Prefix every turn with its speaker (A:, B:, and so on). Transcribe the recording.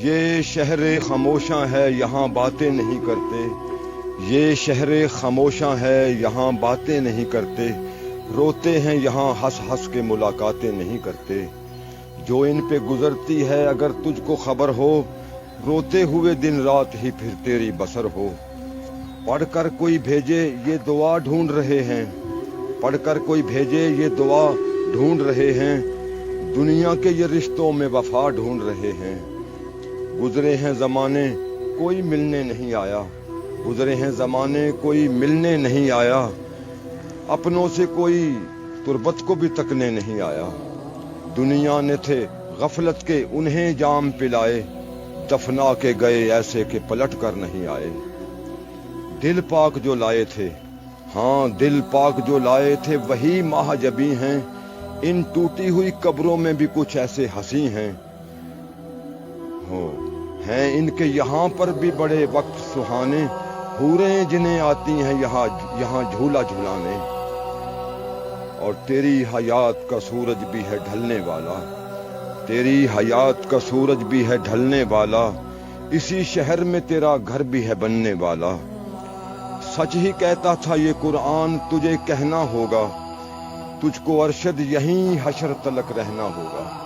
A: یہ شہر خاموشاں ہے یہاں باتیں نہیں کرتے، یہ شہر خاموشاں ہے یہاں باتیں نہیں کرتے، روتے ہیں یہاں ہنس ہنس کے ملاقاتیں نہیں کرتے۔ جو ان پہ گزرتی ہے اگر تجھ کو خبر ہو، روتے ہوئے دن رات ہی پھر تیری بسر ہو۔ پڑھ کر کوئی بھیجے یہ دعا ڈھونڈ رہے ہیں، پڑھ کر کوئی بھیجے یہ دعا ڈھونڈ رہے ہیں، دنیا کے یہ رشتوں میں وفا ڈھونڈ رہے ہیں۔ گزرے ہیں زمانے کوئی ملنے نہیں آیا، گزرے ہیں زمانے کوئی ملنے نہیں آیا، اپنوں سے کوئی تربت کو بھی تکنے نہیں آیا۔ دنیا نے تھے غفلت کے انہیں جام پلائے، دفنا کے گئے ایسے کہ پلٹ کر نہیں آئے۔ دل پاک جو لائے تھے، ہاں دل پاک جو لائے تھے وہی ماہ جبی ہیں، ان ٹوٹی ہوئی قبروں میں بھی کچھ ایسے ہنسی ہیں ہیں ان کے یہاں پر بھی بڑے وقت سہانے، حوریں جنہیں آتی ہیں یہاں جھولا جھولانے۔ اور تیری حیات کا سورج بھی ہے ڈھلنے والا، تیری حیات کا سورج بھی ہے ڈھلنے والا، اسی شہر میں تیرا گھر بھی ہے بننے والا۔ سچ ہی کہتا تھا یہ قرآن تجھے کہنا ہوگا، تجھ کو ارشد یہیں حشر تلک رہنا ہوگا۔